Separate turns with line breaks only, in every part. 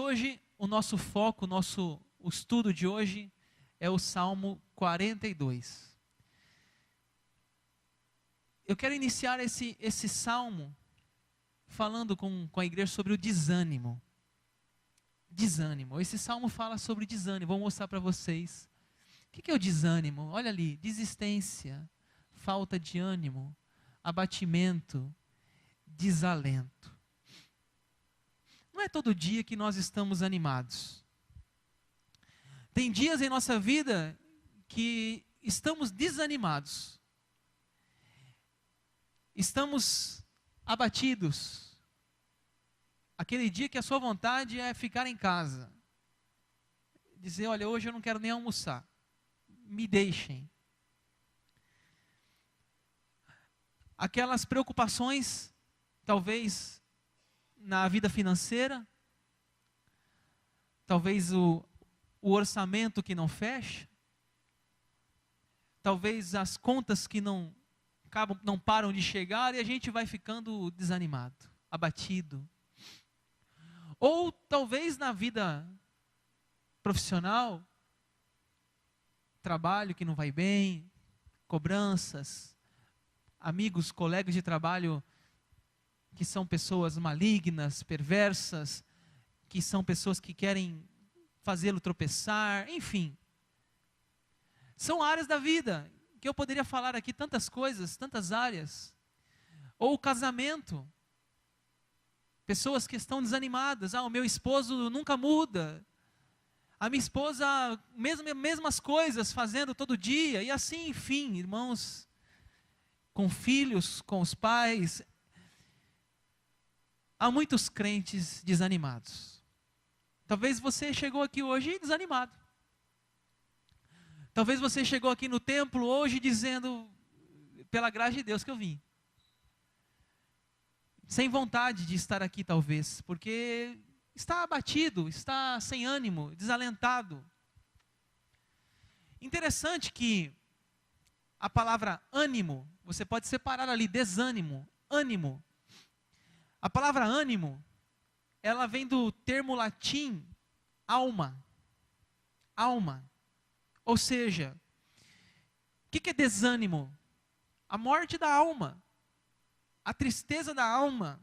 hoje, o nosso foco, o estudo de hoje é o Salmo 42. Eu quero iniciar esse salmo falando com a igreja sobre o desânimo. Desânimo. Esse salmo fala sobre desânimo. Vou mostrar para vocês. O que é o desânimo? Olha ali, desistência, falta de ânimo, abatimento, desalento. Não é todo dia que nós estamos animados. Tem dias em nossa vida que estamos desanimados. Estamos abatidos. Aquele dia que a sua vontade é ficar em casa. Dizer, olha, hoje eu não quero nem almoçar. Me deixem. Aquelas preocupações, talvez na vida financeira, talvez o orçamento que não fecha, talvez as contas que não param de chegar e a gente vai ficando desanimado, abatido. Ou talvez na vida profissional, trabalho que não vai bem, cobranças, amigos, colegas de trabalho que são pessoas malignas, perversas, que são pessoas que querem fazê-lo tropeçar, enfim. São áreas da vida que eu poderia falar aqui tantas coisas, tantas áreas. Ou o casamento. Pessoas que estão desanimadas. O meu esposo nunca muda. A minha esposa, mesmas coisas fazendo todo dia. E assim, enfim, irmãos, com filhos, com os pais. Há muitos crentes desanimados. Talvez você chegou aqui hoje desanimado. Talvez você chegou aqui no templo hoje dizendo, pela graça de Deus que eu vim. Sem vontade de estar aqui talvez, porque está abatido, está sem ânimo, desalentado. Interessante que a palavra ânimo, você pode separar ali, desânimo, ânimo. A palavra ânimo, ela vem do termo latim, alma. Alma. Ou seja, o que é desânimo? A morte da alma, a tristeza da alma.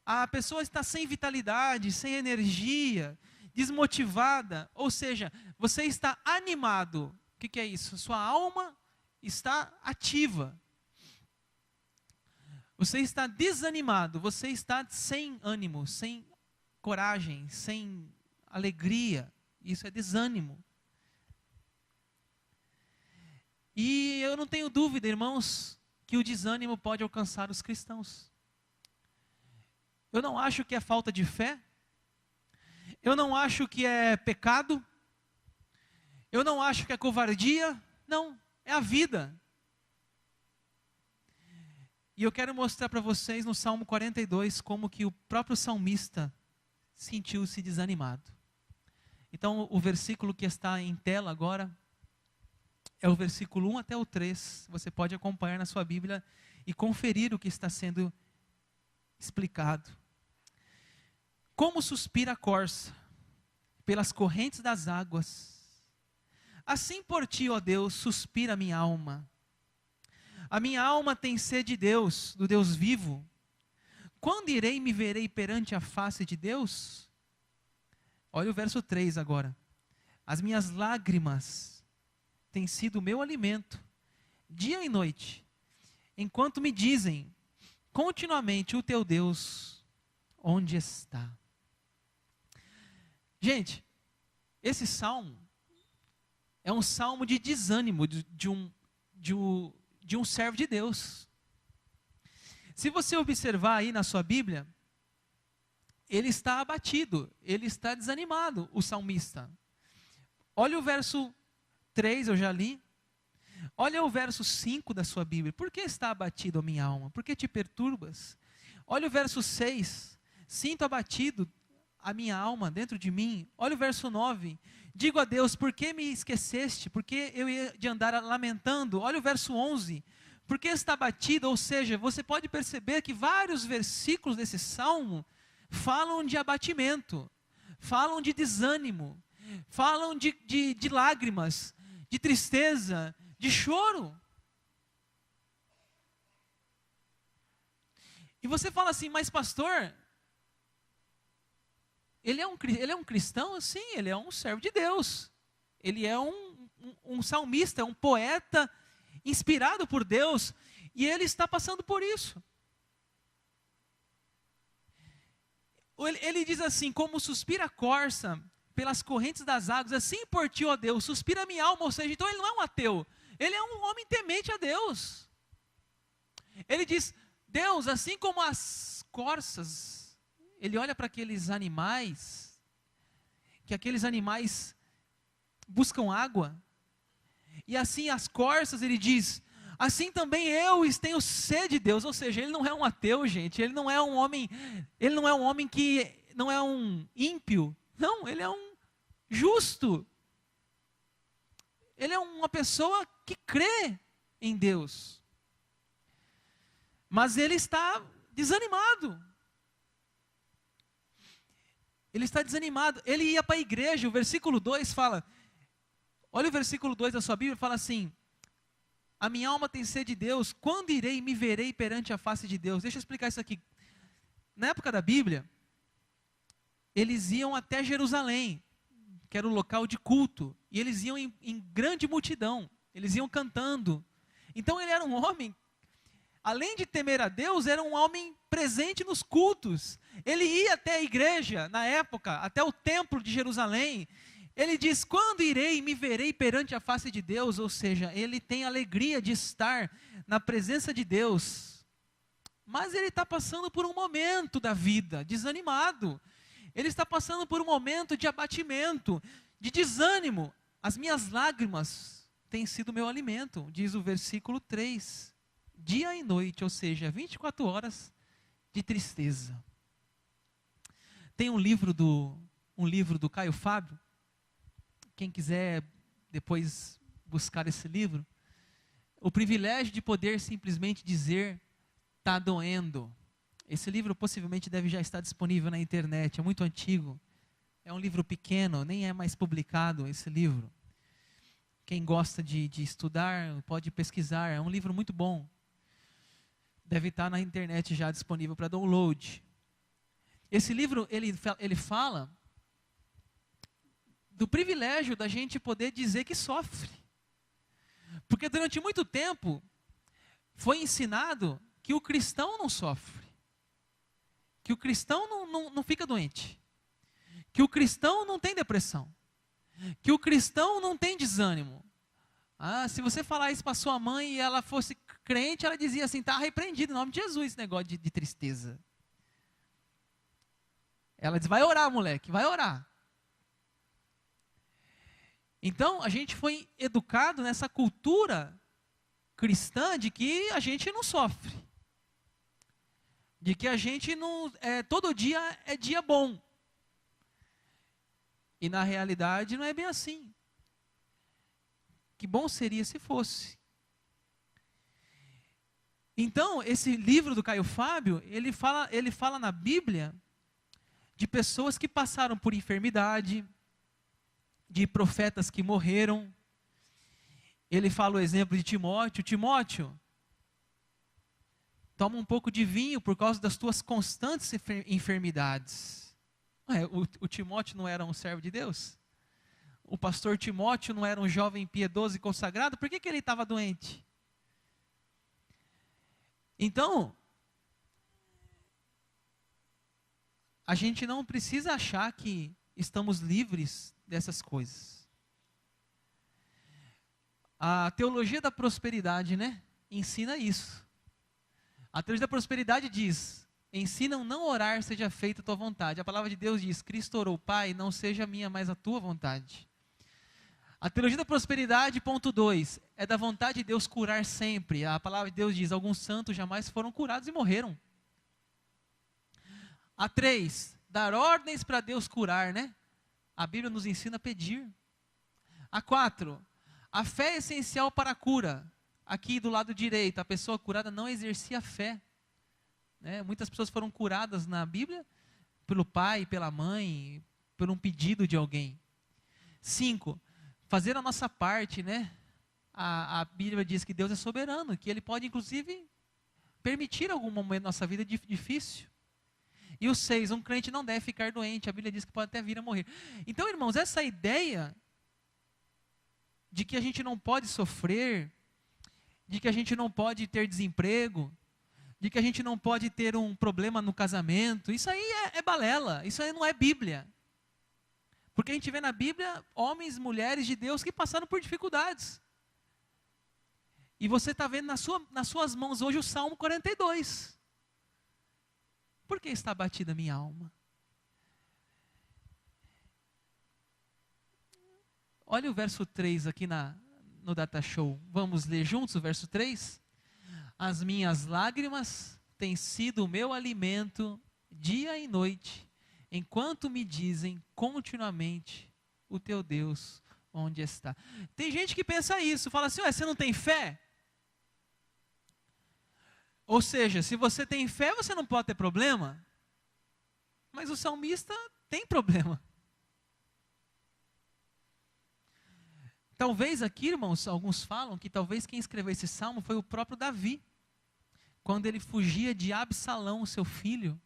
A pessoa está sem vitalidade, sem energia, desmotivada. Ou seja, você está animado. O que é isso? Sua alma está ativa. Você está desanimado, você está sem ânimo, sem coragem, sem alegria. Isso é desânimo. E eu não tenho dúvida, irmãos, que o desânimo pode alcançar os cristãos. Eu não acho que é falta de fé. Eu não acho que é pecado. Eu não acho que é covardia. Não, é a vida. E eu quero mostrar para vocês no Salmo 42 como que o próprio salmista sentiu-se desanimado. Então o versículo que está em tela agora é o versículo 1 até o 3. Você pode acompanhar na sua Bíblia e conferir o que está sendo explicado. Como suspira a corça pelas correntes das águas, assim por ti, ó Deus, suspira a minha alma. A minha alma tem sede de Deus, do Deus vivo. Quando irei e me verei perante a face de Deus? Olha o verso 3 agora. As minhas lágrimas têm sido o meu alimento, dia e noite, enquanto me dizem continuamente, o teu Deus, onde está? Gente, esse salmo é um salmo de desânimo de um servo de Deus. Se você observar aí na sua Bíblia, ele está abatido, ele está desanimado, o salmista. Olha o verso 3, eu já li. Olha o verso 5 da sua Bíblia. Por que está abatido a minha alma? Por que te perturbas? Olha o verso 6. Sinto abatido a minha alma dentro de mim. Olha o verso 9. Digo a Deus, por que me esqueceste? Por que eu ia de andar lamentando? Olha o verso 11. Por que está abatido? Ou seja, você pode perceber que vários versículos desse salmo falam de abatimento. falam de desânimo, falam de lágrimas, de tristeza, de choro. E você fala assim, mas pastor, ele é um cristão? Sim, ele é um servo de Deus. Ele é um salmista, um poeta inspirado por Deus, e ele está passando por isso. Ele diz assim, como suspira a corça pelas correntes das águas, assim por ti, ó Deus, suspira a minha alma. Ou seja, então ele não é um ateu, ele é um homem temente a Deus. Ele diz, Deus, assim como as corças, ele olha para aqueles animais, que aqueles animais buscam água, e assim as corças, ele diz, assim também eu tenho sede de Deus. Ou seja, ele não é um ateu, gente, ele não é um homem que não é um ímpio, não, ele é um justo, ele é uma pessoa que crê em Deus. Mas ele está desanimado. Ele está desanimado. Ele ia para a igreja, o versículo 2 fala, olha o versículo 2 da sua Bíblia, fala assim, a minha alma tem sede de Deus, quando irei e me verei perante a face de Deus? Deixa eu explicar isso aqui. Na época da Bíblia, eles iam até Jerusalém, que era o local de culto, e eles iam em grande multidão, eles iam cantando. Então ele era um homem, além de temer a Deus, era um homem presente nos cultos. Ele ia até a igreja, na época, até o templo de Jerusalém. Ele diz, quando irei e me verei perante a face de Deus? Ou seja, ele tem alegria de estar na presença de Deus. Mas ele está passando por um momento da vida, desanimado. Ele está passando por um momento de abatimento, de desânimo. As minhas lágrimas têm sido meu alimento, diz o versículo 3. Dia e noite, ou seja, 24 horas de tristeza. Tem um livro do Caio Fábio, quem quiser depois buscar esse livro, o privilégio de poder simplesmente dizer, está doendo. Esse livro possivelmente deve já estar disponível na internet, é muito antigo, é um livro pequeno, nem é mais publicado esse livro. Quem gosta de estudar, pode pesquisar, é um livro muito bom. Deve estar na internet já disponível para download. Esse livro, ele fala do privilégio da gente poder dizer que sofre. Porque durante muito tempo, foi ensinado que o cristão não sofre. Que o cristão não fica doente. Que o cristão não tem depressão. Que o cristão não tem desânimo. Se você falar isso para sua mãe e ela fosse crente, ela dizia assim, está repreendido em nome de Jesus esse negócio de tristeza. Ela diz, vai orar, moleque, vai orar. Então, a gente foi educado nessa cultura cristã de que a gente não sofre. De que a gente não, todo dia é dia bom. E na realidade não é bem assim. Que bom seria se fosse. Então, esse livro do Caio Fábio, ele fala na Bíblia de pessoas que passaram por enfermidade, de profetas que morreram. Ele fala o exemplo de Timóteo. Timóteo, toma um pouco de vinho por causa das tuas constantes enfermidades. O Timóteo não era um servo de Deus? O pastor Timóteo não era um jovem piedoso e consagrado? Por que ele estava doente? Então, a gente não precisa achar que estamos livres dessas coisas. A teologia da prosperidade, ensina isso. A teologia da prosperidade diz, ensinam não orar, seja feita a tua vontade. A palavra de Deus diz, Cristo orou, Pai, não seja a minha, mas a tua vontade. A teologia da prosperidade, ponto 2, é da vontade de Deus curar sempre. A palavra de Deus diz, alguns santos jamais foram curados e morreram. A 3, dar ordens para Deus curar, A Bíblia nos ensina a pedir. A 4, a fé é essencial para a cura. Aqui do lado direito, a pessoa curada não exercia fé. Muitas pessoas foram curadas na Bíblia pelo pai, pela mãe, por um pedido de alguém. 5, fazer a nossa parte, né? A Bíblia diz que Deus é soberano, que Ele pode, inclusive, permitir algum momento da nossa vida difícil. E o 6, um crente não deve ficar doente, a Bíblia diz que pode até vir a morrer. Então, irmãos, essa ideia de que a gente não pode sofrer, de que a gente não pode ter desemprego, de que a gente não pode ter um problema no casamento, isso aí é balela, isso aí não é Bíblia. Porque a gente vê na Bíblia homens e mulheres de Deus que passaram por dificuldades. E você está vendo nas suas mãos hoje o Salmo 42. Por que está abatida a minha alma? Olha o verso 3 aqui no Data Show. Vamos ler juntos o verso 3? As minhas lágrimas têm sido o meu alimento dia e noite, enquanto me dizem continuamente, o teu Deus onde está. Tem gente que pensa isso, fala assim, você não tem fé? Ou seja, se você tem fé, você não pode ter problema. Mas o salmista tem problema. Talvez aqui, irmãos, alguns falam que talvez quem escreveu esse salmo foi o próprio Davi. Quando ele fugia de Absalão, seu filho.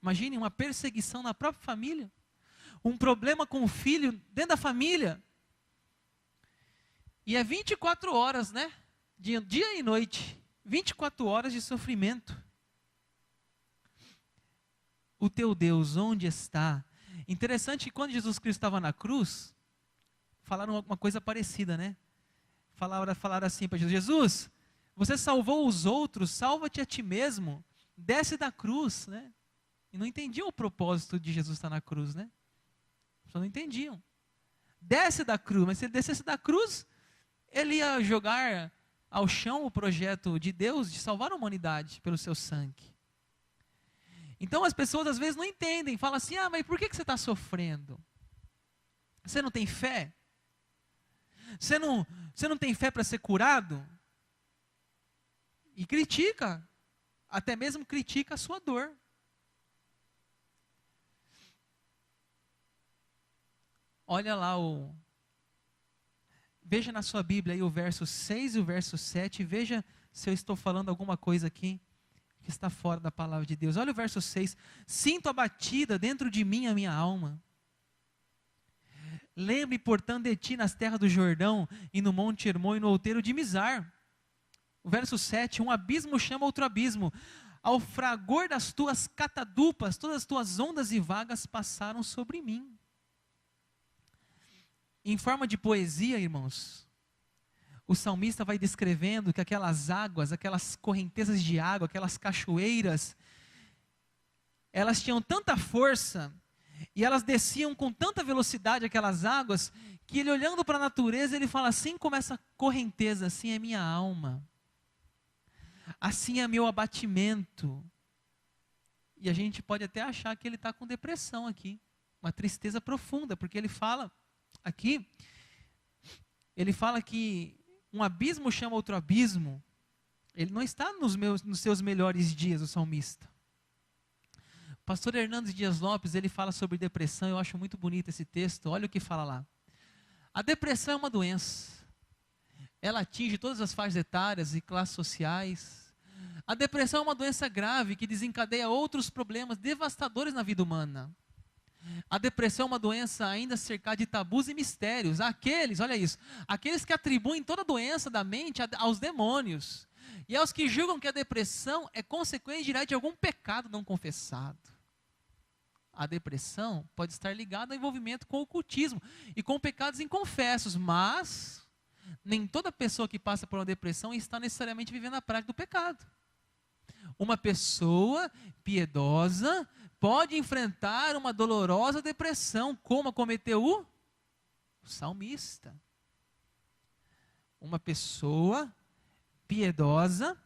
Imagine uma perseguição na própria família. Um problema com o filho dentro da família. E é 24 horas, né? Dia e noite. 24 horas de sofrimento. O teu Deus, onde está? Interessante que quando Jesus Cristo estava na cruz, falaram uma coisa parecida, né? Falaram assim para Jesus, Jesus, você salvou os outros, salva-te a ti mesmo, desce da cruz, né? E não entendiam o propósito de Jesus estar na cruz, né? Só não entendiam. Desce da cruz, mas se ele descesse da cruz, ele ia jogar ao chão o projeto de Deus de salvar a humanidade pelo seu sangue. Então as pessoas às vezes não entendem, falam assim, mas por que você está sofrendo? Você não tem fé? Você não tem fé para ser curado? E critica, até mesmo critica a sua dor. Olha lá veja na sua Bíblia aí o verso 6 e o verso 7, veja se eu estou falando alguma coisa aqui que está fora da palavra de Deus. Olha o verso 6, sinto abatida dentro de mim a minha alma. Lembre, portanto, de ti nas terras do Jordão, e no monte Hermon e no outeiro de Mizar. O verso 7, um abismo chama outro abismo. Ao fragor das tuas catadupas, todas as tuas ondas e vagas passaram sobre mim. Em forma de poesia, irmãos, o salmista vai descrevendo que aquelas águas, aquelas correntezas de água, aquelas cachoeiras, elas tinham tanta força, e elas desciam com tanta velocidade aquelas águas, que ele olhando para a natureza, ele fala assim como essa correnteza, assim é minha alma, assim é meu abatimento. E a gente pode até achar que ele está com depressão aqui, uma tristeza profunda, porque ele fala aqui, ele fala que um abismo chama outro abismo. Ele não está nos seus melhores dias, o salmista. O pastor Hernandes Dias Lopes, ele fala sobre depressão, eu acho muito bonito esse texto, olha o que fala lá. A depressão é uma doença, ela atinge todas as faixas etárias e classes sociais. A depressão é uma doença grave que desencadeia outros problemas devastadores na vida humana. A depressão é uma doença ainda cercada de tabus e mistérios. Olha isso, aqueles que atribuem toda doença da mente aos demônios. E aos que julgam que a depressão é consequência direta de algum pecado não confessado. A depressão pode estar ligada ao envolvimento com o ocultismo e com pecados inconfessos, mas nem toda pessoa que passa por uma depressão está necessariamente vivendo a prática do pecado. Uma pessoa piedosa pode enfrentar uma dolorosa depressão, como acometeu o salmista. Uma pessoa piedosa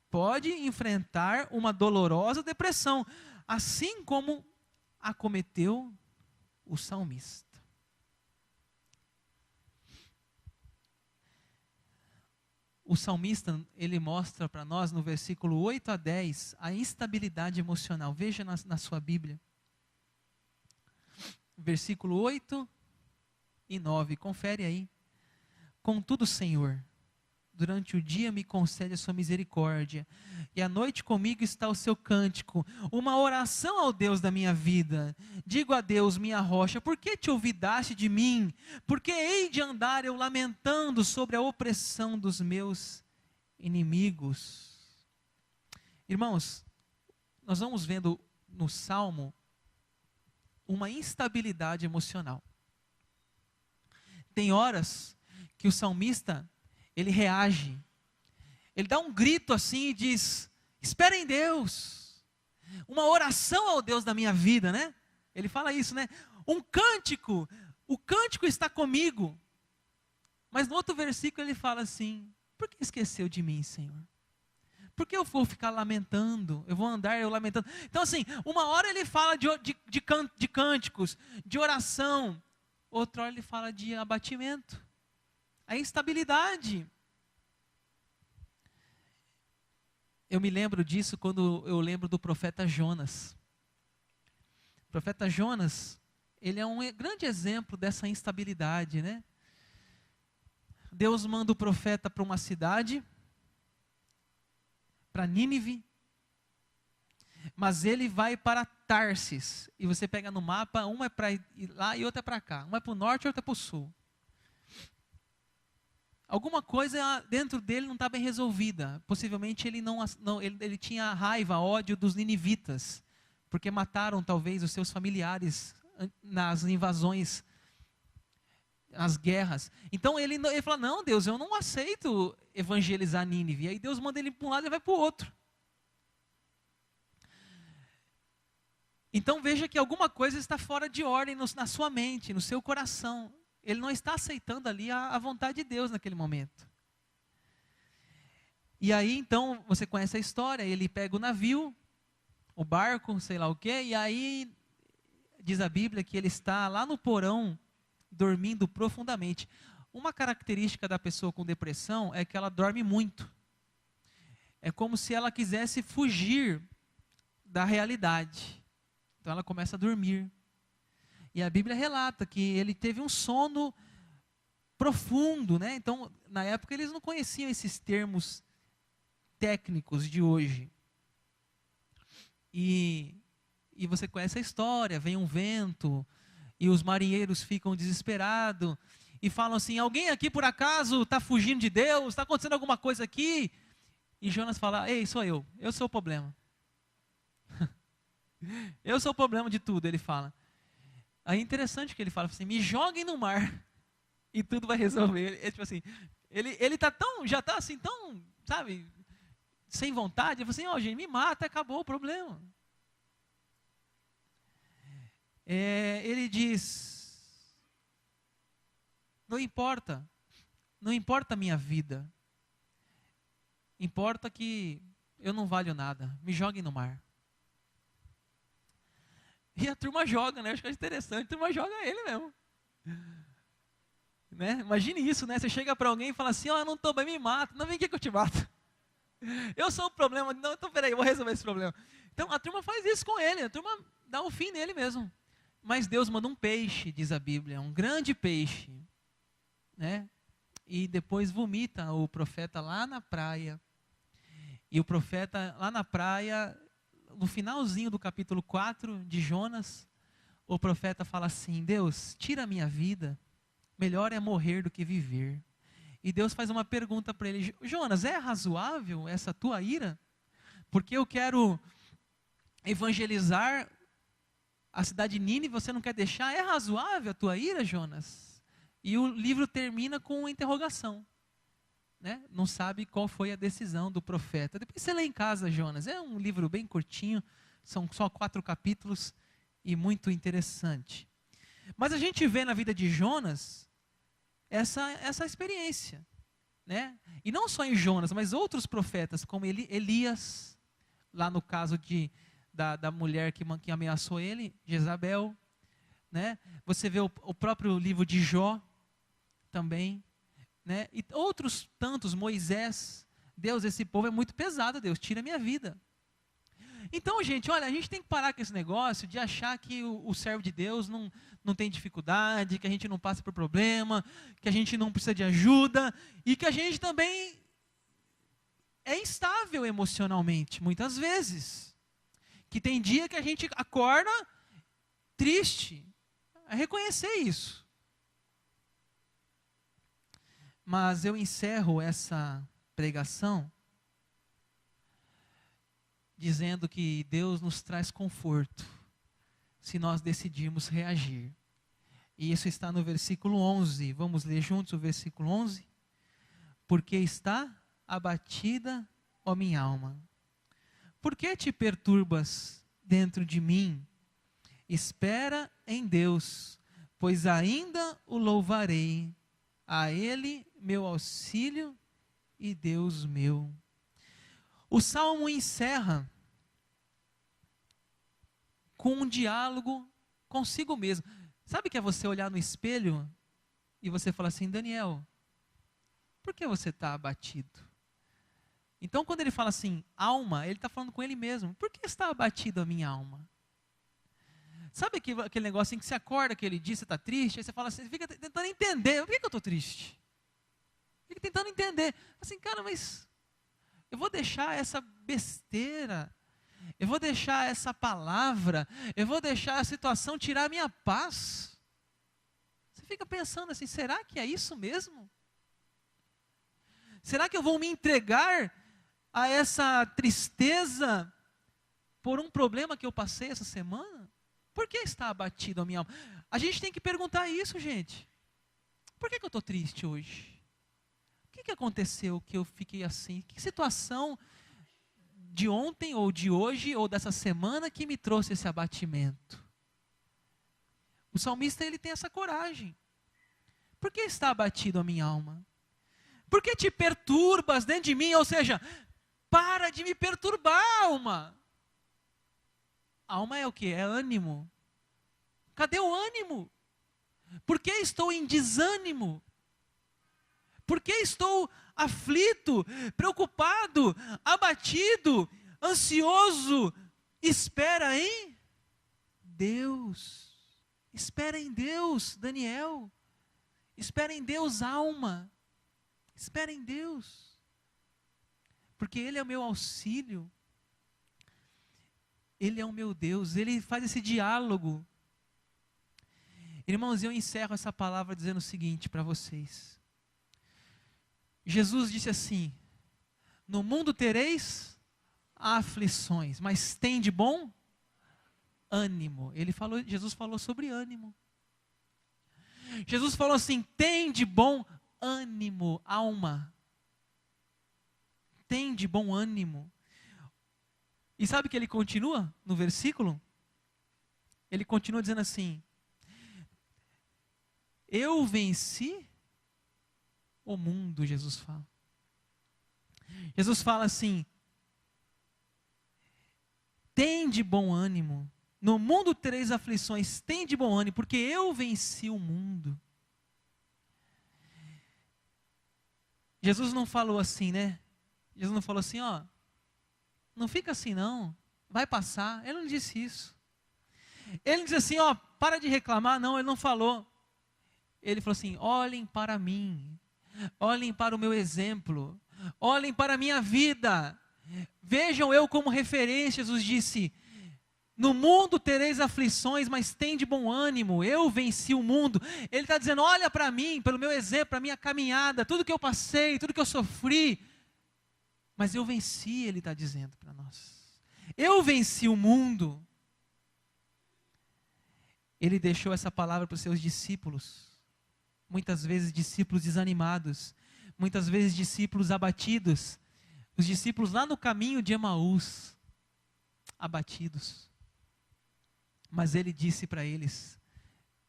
pode enfrentar uma dolorosa depressão, assim como acometeu o salmista. O salmista, ele mostra para nós no versículo 8 a 10 a instabilidade emocional. Veja na sua Bíblia. versículo 8 e 9, confere aí. Contudo, Senhor, durante o dia me concede a sua misericórdia, e à noite comigo está o seu cântico, uma oração ao Deus da minha vida. Digo a Deus, minha rocha, por que te olvidaste de mim? Por que hei de andar eu lamentando sobre a opressão dos meus inimigos? Irmãos, nós vamos vendo no Salmo uma instabilidade emocional. Tem horas que o salmista, ele reage, ele dá um grito assim e diz, espera em Deus, uma oração ao Deus da minha vida, né? Ele fala isso, né? Um cântico, o cântico está comigo. Mas no outro versículo ele fala assim, por que esqueceu de mim, Senhor? Por que eu vou ficar lamentando? Eu vou andar eu lamentando. Então assim, uma hora ele fala de cânticos, de oração, outra hora ele fala de abatimento. A instabilidade. Eu me lembro disso quando eu lembro do profeta Jonas. O profeta Jonas, ele é um grande exemplo dessa instabilidade, né? Deus manda o profeta para uma cidade, para Nínive, mas ele vai para Tarsis. E você pega no mapa, uma é para ir lá e outra é para cá. Uma é para o norte e outra é para o sul. Alguma coisa dentro dele não está bem resolvida. Possivelmente ele tinha raiva, ódio dos ninivitas, porque mataram talvez os seus familiares nas invasões, nas guerras. Então ele fala, não Deus, eu não aceito evangelizar Nínive. E aí Deus manda ele para um lado e vai para o outro. Então veja que alguma coisa está fora de ordem na sua mente, no seu coração. Ele não está aceitando ali a vontade de Deus naquele momento. E aí então, você conhece a história, ele pega o navio, o barco, sei lá o quê, e aí diz a Bíblia que ele está lá no porão, dormindo profundamente. Uma característica da pessoa com depressão é que ela dorme muito. É como se ela quisesse fugir da realidade. Então ela começa a dormir. E a Bíblia relata que ele teve um sono profundo, né? Então, na época eles não conheciam esses termos técnicos de hoje. E você conhece a história, vem um vento, e os marinheiros ficam desesperados, e falam assim, alguém aqui por acaso está fugindo de Deus? Está acontecendo alguma coisa aqui? E Jonas fala, ei, sou eu sou o problema. Eu sou o problema de tudo, ele fala. Aí é interessante que ele fala assim, me joguem no mar e tudo vai resolver. Tipo assim, ele tá já está assim, tão, sabe, sem vontade. Ele fala assim, ó, gente, me mata, acabou o problema. Ele diz, não importa a minha vida, importa que eu não valho nada, me joguem no mar. E a turma joga, né? Acho que é interessante, a turma joga ele mesmo. Né? Imagine isso, né? Você chega para alguém e fala assim, ó, eu não estou bem, me mata. Não, vem aqui que eu te mato. Eu sou o problema. Não, então peraí, eu vou resolver esse problema. Então a turma faz isso com ele, a turma dá um fim nele mesmo. Mas Deus manda um peixe, diz a Bíblia, um grande peixe. Né? E depois vomita o profeta lá na praia. E o profeta lá na praia, no finalzinho do capítulo 4 de Jonas, o profeta fala assim, Deus, tira a minha vida, melhor é morrer do que viver. E Deus faz uma pergunta para ele, Jonas, é razoável essa tua ira? Porque eu quero evangelizar a cidade de Nínive, você não quer deixar? É razoável a tua ira, Jonas? E o livro termina com uma interrogação. Né? Não sabe qual foi a decisão do profeta. Depois você lê em casa, Jonas. É um livro bem curtinho, são só 4 capítulos e muito interessante. Mas a gente vê na vida de Jonas essa experiência. Né? E não só em Jonas, mas outros profetas, como Elias, lá no caso da mulher que ameaçou ele, Jezabel. Né? Você vê o próprio livro de Jó também. Né? E outros tantos, Moisés, Deus, esse povo é muito pesado, Deus, tira a minha vida. Então, gente, olha, a gente tem que parar com esse negócio de achar que o servo de Deus não tem dificuldade, que a gente não passa por problema, que a gente não precisa de ajuda e que a gente também é instável emocionalmente, muitas vezes. Que tem dia que a gente acorda triste. É reconhecer isso. Mas eu encerro essa pregação dizendo que Deus nos traz conforto se nós decidirmos reagir. E isso está no versículo 11. Vamos ler juntos o versículo 11? Porque está abatida, ó minha alma. Por que te perturbas dentro de mim? Espera em Deus, pois ainda o louvarei. A Ele meu auxílio e Deus meu. O Salmo encerra com um diálogo consigo mesmo. Sabe que é você olhar no espelho e você falar assim, Daniel, por que você está abatido? Então quando ele fala assim, alma, ele está falando com ele mesmo. Por que está abatido a minha alma? Sabe aquele negócio em que você acorda aquele dia, você está triste, aí você fala assim, fica tentando entender, por que eu estou triste? Fica tentando entender. Assim, cara, mas eu vou deixar essa besteira, eu vou deixar essa palavra, eu vou deixar a situação tirar a minha paz. Você fica pensando assim, será que é isso mesmo? Será que eu vou me entregar a essa tristeza por um problema que eu passei essa semana? Por que está abatido a minha alma? A gente tem que perguntar isso, gente. Por que eu estou triste hoje? O que aconteceu que eu fiquei assim? Que situação de ontem, ou de hoje, ou dessa semana que me trouxe esse abatimento? O salmista, ele tem essa coragem. Por que está abatido a minha alma? Por que te perturbas dentro de mim? Ou seja, para de me perturbar, alma. Alma é o quê? É ânimo. Cadê o ânimo? Por que estou em desânimo? Por que estou aflito, preocupado, abatido, ansioso? Espera em Deus. Espera em Deus, Daniel. Espera em Deus, alma. Espera em Deus. Porque Ele é o meu auxílio. Ele é o meu Deus, Ele faz esse diálogo. Irmãos, eu encerro essa palavra dizendo o seguinte para vocês. Jesus disse assim, no mundo tereis aflições, mas tem de bom ânimo. Jesus falou sobre ânimo. Jesus falou assim, tem de bom ânimo, alma. Tem de bom ânimo. E sabe que ele continua no versículo? Ele continua dizendo assim, eu venci o mundo, Jesus fala. Jesus fala assim, tem de bom ânimo, no mundo tereis aflições, tem de bom ânimo, porque eu venci o mundo. Jesus não falou assim, né? Jesus não falou assim, ó, não fica assim não, vai passar. Ele não disse isso. Ele não disse assim, ó, para de reclamar. Não, ele não falou. Ele falou assim, olhem para mim, olhem para o meu exemplo, olhem para a minha vida, vejam eu como referência. Jesus disse, no mundo tereis aflições, mas tem de bom ânimo, eu venci o mundo. Ele está dizendo, olha para mim, pelo meu exemplo, para a minha caminhada, tudo que eu passei, tudo que eu sofri, mas eu venci, ele está dizendo para nós. Eu venci o mundo. Ele deixou essa palavra para os seus discípulos. Muitas vezes discípulos desanimados. Muitas vezes discípulos abatidos. Os discípulos lá no caminho de Emaús. Abatidos. Mas ele disse para eles,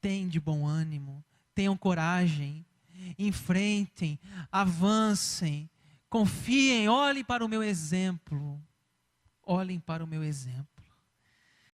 tenham de bom ânimo. Tenham coragem. Enfrentem. Avancem. Confiem, olhem para o meu exemplo. Olhem para o meu exemplo.